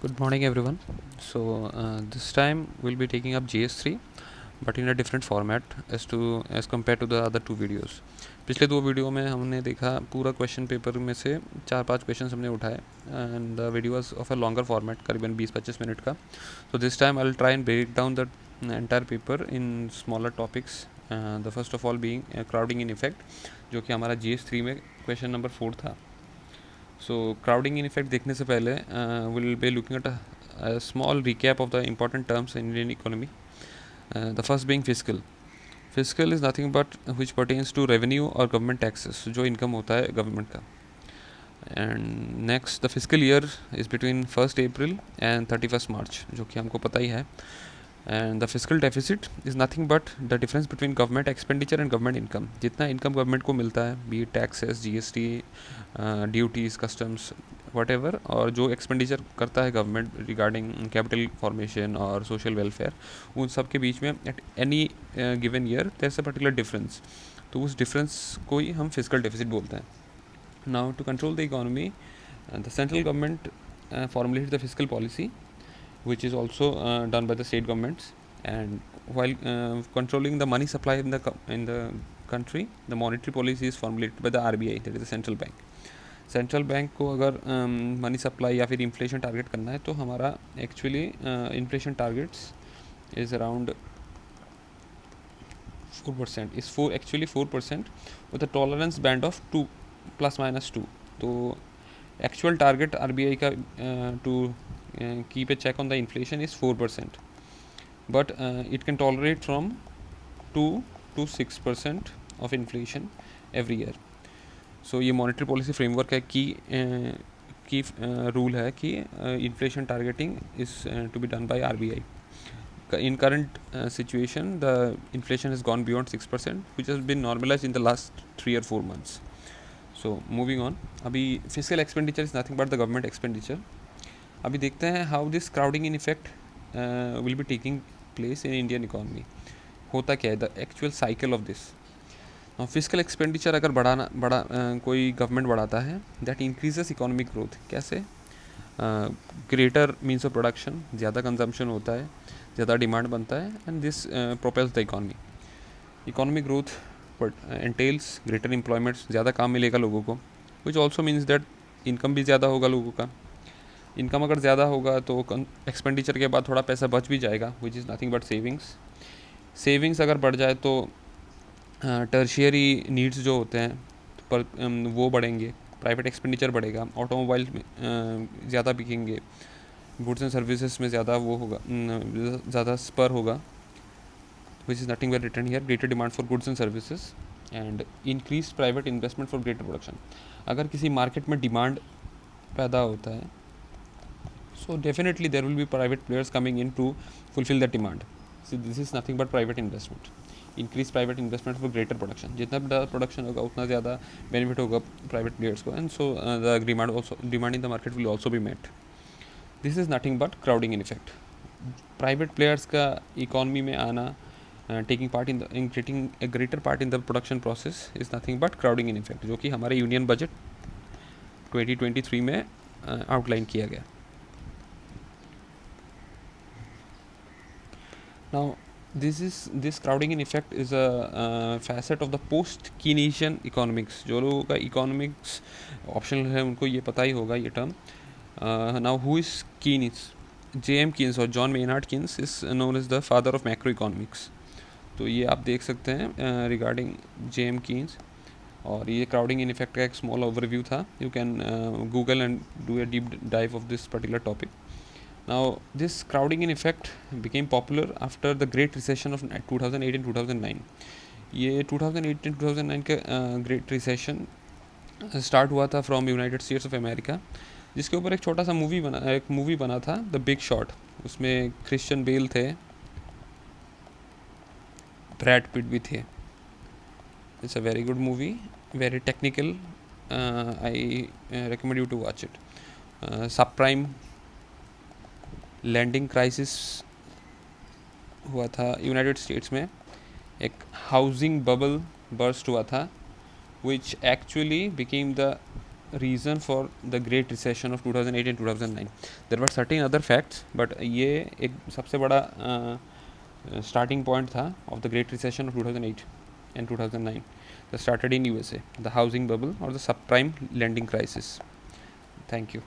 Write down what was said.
Good morning, everyone. This time we'll be taking up GS3, but in a different format as compared to the other two videos. पिछले दो video में हमने देखा पूरा question paper में से चार पांच क्वेश्चन हमने उठाए and the video was of a longer format करीबन 20-25 मिनट का. So this time I'll try and break down the entire paper in smaller topics. The first of all being crowding in effect, जो कि हमारा GS3 में question number 4 था. सो crowding in effect देखने से पहले will be looking at a small recap of the important terms in Indian economy. The first being fiscal. Fiscal is nothing but which pertains to revenue और government taxes, जो income होता है government का. And next the fiscal year is between 1 April and 31 March, जो कि हमको पता ही है. And the fiscal deficit is nothing but the difference between government expenditure and government income. जितना इनकम गवर्नमेंट को मिलता है, by taxes, GST, duties, customs, whatever, और जो एक्सपेंडिचर करता है गवर्नमेंट रिगार्डिंग कैपिटल फॉर्मेशन और सोशल वेलफेयर, उन सब के बीच में at any given year there is a particular difference. तो उस डिफरेंस को ही हम फिजिकल डेफिसिट बोलते हैं. Now to control the economy, the central government formulated the fiscal policy, which is also done by the state governments. And while controlling the money supply in the country, the monetary policy is formulated by the RBI, that is the central bank. Central bank को अगर money supply या फिर inflation target करना है, तो हमारा actually inflation targets is around 4%. इस actually 4% with a tolerance band of 2 ±2. तो एक्चुअल टारगेट RBI का to keep a check on the inflation is 4%, but it can tolerate from 2 to 6% of inflation every year. So ये monetary policy framework है की rule है कि inflation targeting is to be done by RBI. In current situation, the inflation has gone beyond 6%, which has been normalized in the last 3 or 4 months. So moving on, अभी fiscal expenditure is nothing but the government expenditure. अभी देखते हैं how this crowding in effect will be taking place in Indian economy. होता क्या है, the actual cycle of this. Physical expenditure अगर कोई government बढ़ाता है, दैट इंक्रीजेस इकोनॉमिक ग्रोथ. कैसे? ग्रेटर मीन्स ऑफ प्रोडक्शन, ज़्यादा कंजम्पशन होता है, ज़्यादा डिमांड बनता है, and this propels the economy. Economic growth एंटेल्स greater employment, ज़्यादा काम मिलेगा लोगों को, which also means that income भी ज़्यादा होगा लोगों का. इनकम अगर ज़्यादा होगा तो एक्सपेंडिचर के बाद थोड़ा पैसा बच भी जाएगा, which is nothing but savings. Savings अगर बढ़ जाए तो टर्शियरी नीड्स जो होते हैं पर वो बढ़ेंगे, प्राइवेट एक्सपेंडिचर बढ़ेगा, ऑटोमोबाइल में ज़्यादा बिकेंगे, गुड्स एंड सर्विसेज में ज़्यादा वो होगा, ज़्यादा स्पर होगा, which is nothing but return here greater demand for goods and services and increase private investment for greater production. अगर किसी मार्केट में डिमांड पैदा होता है, so definitely there will be private players coming in to fulfill that demand. So this is nothing but private investment. Increase private investment for greater production. जितना ज़्यादा production होगा उतना ज़्यादा बेनिफिट होगा प्राइवेट प्लेयर्स को, and so the demand in the market will also be met. This is nothing but crowding in effect. Private players का economy में आना, taking part in getting a greater part in the production process is nothing but crowding in effect, जो कि हमारे union budget 2023 में outline किया गया. Now, this crowding in effect is a facet of the post-Keynesian economics. जो लोगों का economics optional है उनको ये पता ही होगा ये term. Now, who is Keynes? J.M. Keynes और John Maynard Keynes is known as the father of macroeconomics. तो ये आप देख सकते हैं regarding J.M. Keynes. और ये crowding in effect का एक small overview था. You can Google and do a deep dive of this particular topic. Now, this crowding in effect became popular after the Great Recession of 2008 and 2009. ये 2008-2009 का great recession start हुआ था from United States of America, जिसके ऊपर एक छोटा सा movie बना था, द बिग शॉट. उसमें क्रिश्चियन बेल थे, ब्रैड पिट भी थे. It's a very good movie, very technical. I recommend you to watch it. Subprime lending crisis हुआ था यूनाइटेड स्टेट्स में, एक हाउसिंग बबल बर्स्ट हुआ था, which actually became the reason for the great recession of 2008 and 2009. There were certain other facts, but ये एक सबसे बड़ा starting point था of the great recession of 2008 and 2009 that started in USA, the housing bubble or the subprime lending crisis. Thank you.